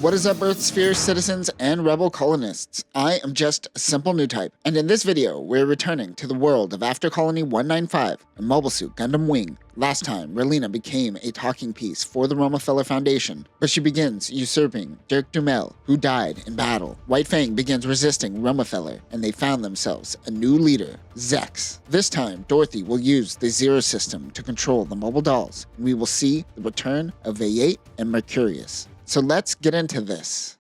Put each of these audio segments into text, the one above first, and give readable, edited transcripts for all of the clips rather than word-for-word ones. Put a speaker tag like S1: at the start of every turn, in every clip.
S1: What is up, Earth Sphere citizens and rebel colonists? I am just a simple new type, and in this video, we're returning to the world of After Colony 195, a Mobile Suit Gundam Wing. Last time, Relina became a talking piece for the Romefeller Foundation, but she begins usurping Dirk Dumel, who died in battle. White Fang begins resisting Romefeller, and they found themselves a new leader, Zex. This time, Dorothy will use the Zero System to control the mobile dolls, and we will see the return of V8 and Mercurius. So let's get into this.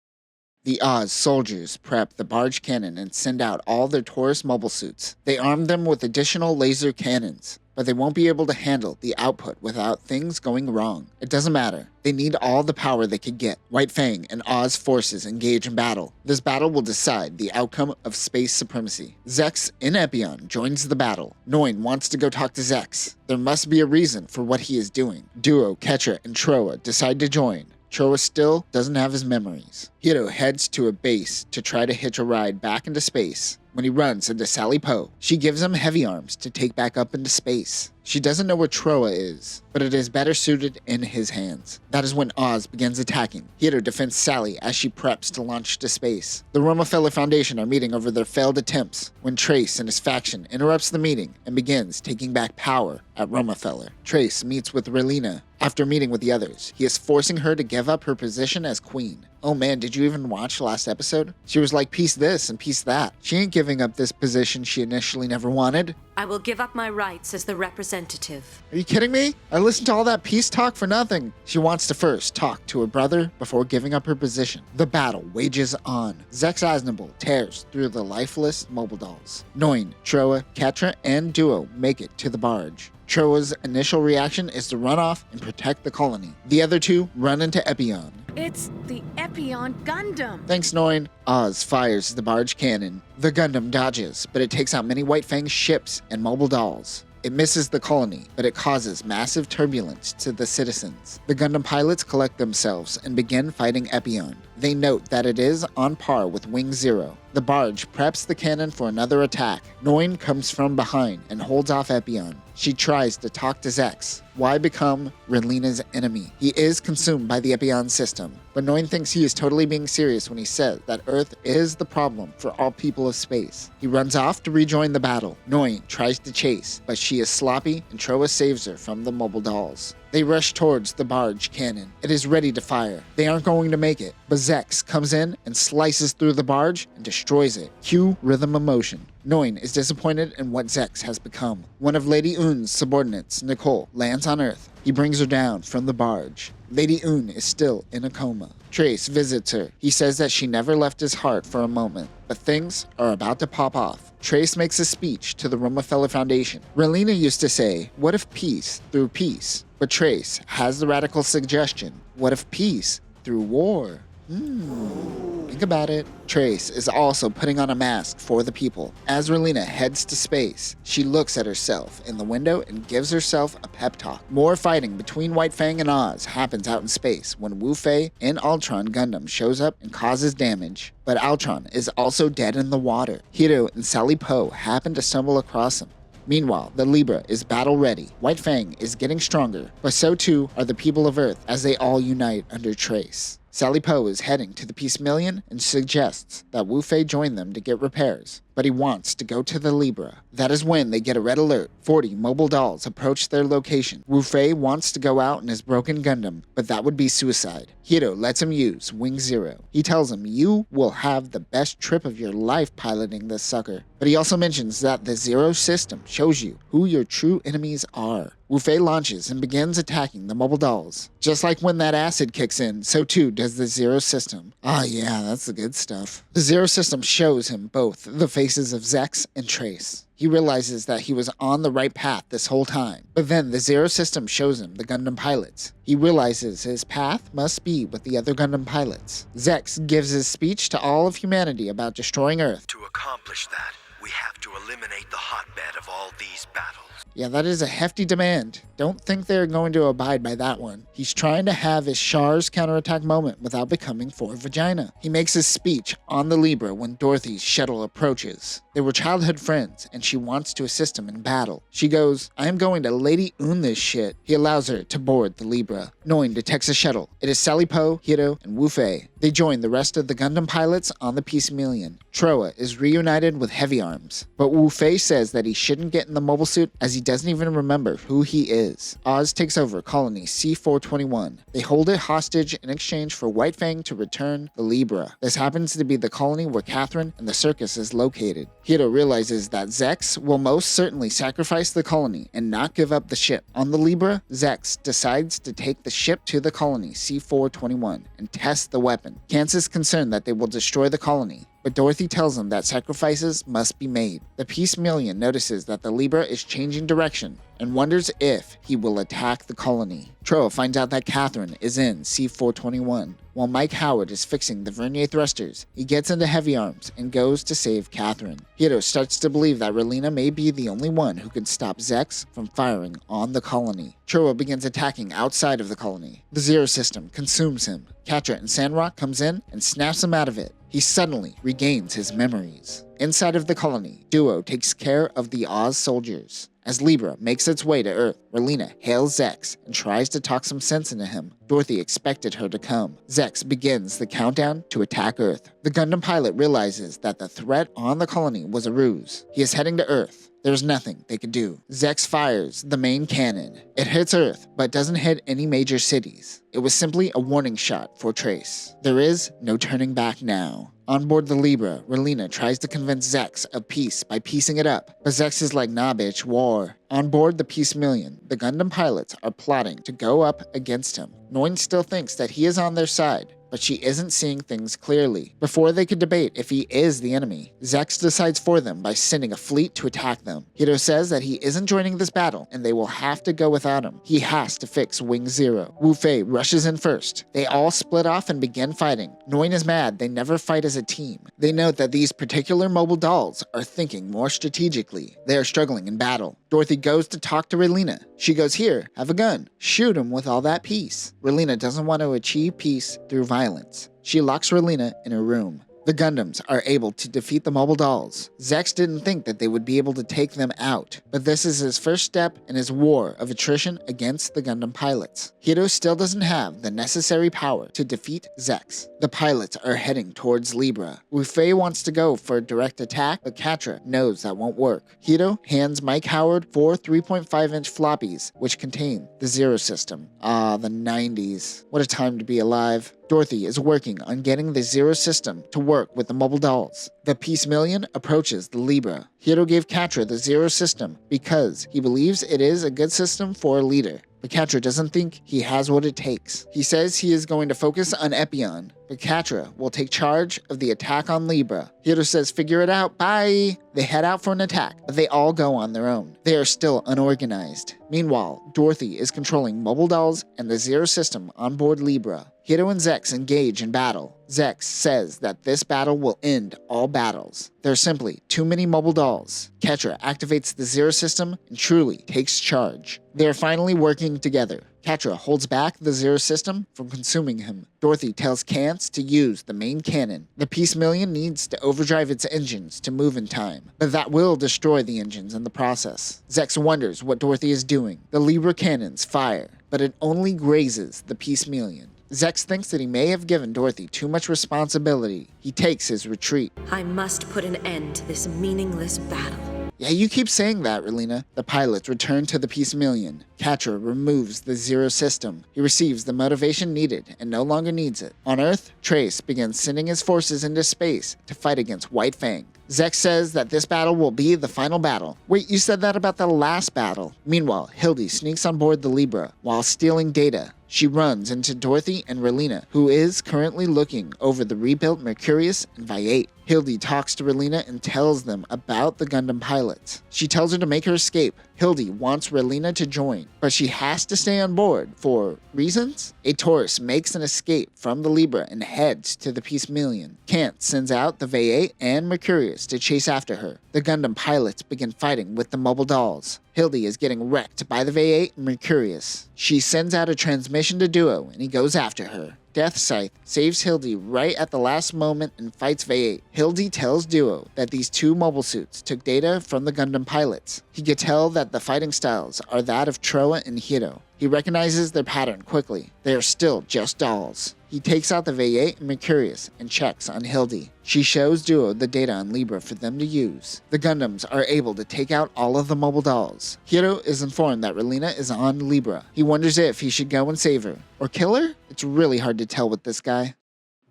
S1: The Oz soldiers prep the barge cannon and send out all their Taurus mobile suits. They arm them with additional laser cannons, but they won't be able to handle the output without things going wrong. It doesn't matter. They need all the power they could get. White Fang and Oz forces engage in battle. This battle will decide the outcome of space supremacy. Zex in Epion joins the battle. Noin wants to go talk to Zex. There must be a reason for what he is doing. Duo, Ketra, and Troa decide to join. Troa still doesn't have his memories. Hiro heads to a base to try to hitch a ride back into space. When he runs into Sally Poe, she gives him heavy arms to take back up into space. She doesn't know where Troa is, but it is better suited in his hands. That is when Oz begins attacking. Hiro defends Sally as she preps to launch to space. The Romefeller Foundation are meeting over their failed attempts when Trieze and his faction interrupts the meeting and begins taking back power at Romefeller. Trieze meets with Relina. After meeting with the others, he is forcing her to give up her position as queen. Oh man, did you even watch last episode? She was like, peace this and peace that. She ain't giving up this position she initially never wanted.
S2: I will give up my rights as the representative.
S1: Are you kidding me? I listened to all that peace talk for nothing. She wants to first talk to her brother before giving up her position. The battle wages on. Zex Aznable tears through the lifeless mobile dolls. Noin, Troa, Ketra, and Duo make it to the barge. Troa's initial reaction is to run off and protect the colony. The other two run into Epion.
S3: It's the Epion Gundam!
S1: Thanks, Noin. Oz fires the barge cannon. The Gundam dodges, but it takes out many White Fang ships and mobile dolls. It misses the colony, but it causes massive turbulence to the citizens. The Gundam pilots collect themselves and begin fighting Epion. They note that it is on par with Wing Zero. The barge preps the cannon for another attack. Noin comes from behind and holds off Epion. She tries to talk to Zex. Why become Relina's enemy? He is consumed by the Epion system, but Noin thinks he is totally being serious when he says that Earth is the problem for all people of space. He runs off to rejoin the battle. Noin tries to chase, but she is sloppy and Troa saves her from the mobile dolls. They rush towards the barge cannon. It is ready to fire. They aren't going to make it, but Zex comes in and slices through the barge and destroys it. Cue rhythm of motion. Noin is disappointed in what Zex has become. One of Lady Un's subordinates, Nicole, lands on Earth. He brings her down from the barge. Lady Un is still in a coma. Trieze visits her. He says that she never left his heart for a moment, but things are about to pop off. Trieze makes a speech to the Romefeller Foundation. Relina used to say, what if peace through peace? But Trieze has the radical suggestion, what if peace through war? Think about it. Trieze is also putting on a mask for the people. As Relina heads to space, she looks at herself in the window and gives herself a pep talk. More fighting between White Fang and Oz happens out in space when Wu Fei and Ultron Gundam shows up and causes damage. But Ultron is also dead in the water. Hiro and Sally Poe happen to stumble across him. Meanwhile, the Libra is battle ready. White Fang is getting stronger, but so too are the people of Earth as they all unite under Trieze. Sally Poe is heading to the Peace Million and suggests that Wu Fei join them to get repairs, but he wants to go to the Libra. That is when they get a red alert. 40 mobile dolls approach their location. Wu Fei wants to go out in his broken Gundam, but that would be suicide. Hiro lets him use Wing Zero. He tells him, you will have the best trip of your life piloting this sucker. But he also mentions that the Zero system shows you who your true enemies are. Wu Fei launches and begins attacking the mobile dolls. Just like when that acid kicks in, so too does the Zero system. Ah yeah, that's the good stuff. The Zero system shows him both the faces of Zex and Trieze. He realizes that he was on the right path this whole time, but then the Zero system shows him the Gundam pilots. He realizes his path must be with the other Gundam pilots. Zex gives his speech to all of humanity about destroying Earth.
S4: To accomplish that, we have to eliminate the hotbed of all these battles.
S1: Yeah, that is a hefty demand. Don't think they're going to abide by that one. He's trying to have his Char's counterattack moment without becoming for vagina. He makes his speech on the Libra when Dorothy's shuttle approaches. They were childhood friends, and she wants to assist him in battle. She goes, I am going to Lady Un this shit. He allows her to board the Libra. Noin detects a shuttle. It is Sally Po, Hiro, and Wu Fei. They join the rest of the Gundam pilots on the Peacemillion. Troa is reunited with Heavy Arms, but Wu Fei says that he shouldn't get in the mobile suit as he doesn't even remember who he is. Oz takes over colony C-421. They hold it hostage in exchange for White Fang to return the Libra. This happens to be the colony where Catherine and the circus is located. Hiro realizes that Zex will most certainly sacrifice the colony and not give up the ship. On the Libra, Zex decides to take the ship to the colony C-421 and test the weapon. Kance is concerned that they will destroy the colony, but Dorothy tells him that sacrifices must be made. The Peacemillion notices that the Libra is changing direction and wonders if he will attack the colony. Troa finds out that Catherine is in C-421. While Mike Howard is fixing the vernier thrusters, he gets into Heavy Arms and goes to save Catherine. Hiro starts to believe that Relina may be the only one who can stop Zex from firing on the colony. Troa begins attacking outside of the colony. The Zero System consumes him. Catra and Sandrock comes in and snaps him out of it. He suddenly regains his memories. Inside of the colony, Duo takes care of the Oz soldiers. As Libra makes its way to Earth, Relina hails Zex and tries to talk some sense into him. Dorothy expected her to come. Zex begins the countdown to attack Earth. The Gundam pilot realizes that the threat on the colony was a ruse. He is heading to Earth. There's nothing they could do. Zex fires the main cannon. It hits Earth, but doesn't hit any major cities. It was simply a warning shot for Trieze. There is no turning back now. On board the Libra, Relina tries to convince Zex of peace by piecing it up, but Zex is like, nah bitch, war. On board the Peacemillion, the Gundam pilots are plotting to go up against him. Noin still thinks that he is on their side, but she isn't seeing things clearly. Before they could debate if he is the enemy, Zex decides for them by sending a fleet to attack them. Hiro says that he isn't joining this battle, and they will have to go without him. He has to fix Wing Zero. Wu Fei rushes in first. They all split off and begin fighting. Noin is mad they never fight as a team. They note that these particular mobile dolls are thinking more strategically. They are struggling in battle. Dorothy goes to talk to Relina. She goes, here, have a gun. Shoot him with all that peace. Relina doesn't want to achieve peace through violence. She locks Relina in her room. The Gundams are able to defeat the mobile dolls. Zex didn't think that they would be able to take them out, but this is his first step in his war of attrition against the Gundam pilots. Hiro still doesn't have the necessary power to defeat Zex. The pilots are heading towards Libra. Wu Fei wants to go for a direct attack, but Catra knows that won't work. Hiro hands Mike Howard 4 3.5-inch floppies, which contain the Zero System. Ah, the 90s. What a time to be alive. Dorothy is working on getting the Zero System to work with the mobile dolls. The Peacemillion approaches the Libra. Hiro gave Catra the Zero System because he believes it is a good system for a leader. But Catra doesn't think he has what it takes. He says he is going to focus on Epion, but Catra will take charge of the attack on Libra. Hiro says, figure it out, bye! They head out for an attack, but they all go on their own. They are still unorganized. Meanwhile, Dorothy is controlling mobile dolls and the Zero System on board Libra. Hiro and Zex engage in battle. Zex says that this battle will end all battles. There are simply too many mobile dolls. Catra activates the Zero System and truly takes charge. They are finally working together. Catra holds back the Zero System from consuming him. Dorothy tells Kance to use the main cannon. The Peacemillion needs to overdrive its engines to move in time, but that will destroy the engines in the process. Zex wonders what Dorothy is doing. The Libra cannons fire, but it only grazes the Peacemillion. Zex thinks that he may have given Dorothy too much responsibility. He takes his retreat.
S2: I must put an end to this meaningless battle.
S1: Yeah, you keep saying that, Relina. The pilots return to the Peacemillion. Catra removes the Zero System. He receives the motivation needed and no longer needs it. On Earth, Trieze begins sending his forces into space to fight against White Fang. Zex says that this battle will be the final battle. Wait, you said that about the last battle. Meanwhile, Hildy sneaks on board the Libra while stealing data. She runs into Dorothy and Relina, who is currently looking over the rebuilt Mercurius and Viate. Hildy talks to Relina and tells them about the Gundam pilots. She tells her to make her escape. Hildy wants Relina to join, but she has to stay on board for reasons? A Taurus makes an escape from the Libra and heads to the Peacemillion. Kant sends out the Viate and Mercurius to chase after her. The Gundam pilots begin fighting with the mobile dolls. Hildy is getting wrecked by the Viate and Mercurius. She sends out a transmission to Duo and he goes after her. Death Scythe saves Hildy right at the last moment and fights V8. Hildy tells Duo that these two mobile suits took data from the Gundam pilots. He could tell that the fighting styles are that of Troa and Hiro. He recognizes their pattern quickly. They are still just dolls. He takes out the V8 and Mercurius and checks on Hildy. She shows Duo the data on Libra for them to use. The Gundams are able to take out all of the mobile dolls. Hiro is informed that Relina is on Libra. He wonders if he should go and save her. Or kill her? It's really hard to tell with this guy.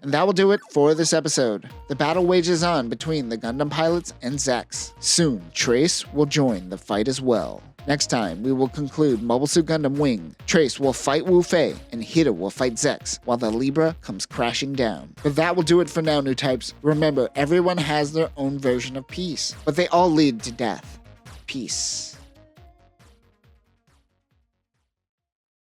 S1: And that will do it for this episode. The battle wages on between the Gundam pilots and Zex. Soon, Trieze will join the fight as well. Next time, we will conclude Mobile Suit Gundam Wing. Trieze will fight Wu Fei, and Hiro will fight Zex, while the Libra comes crashing down. But that will do it for now, new types. Remember, everyone has their own version of peace, but they all lead to death. Peace.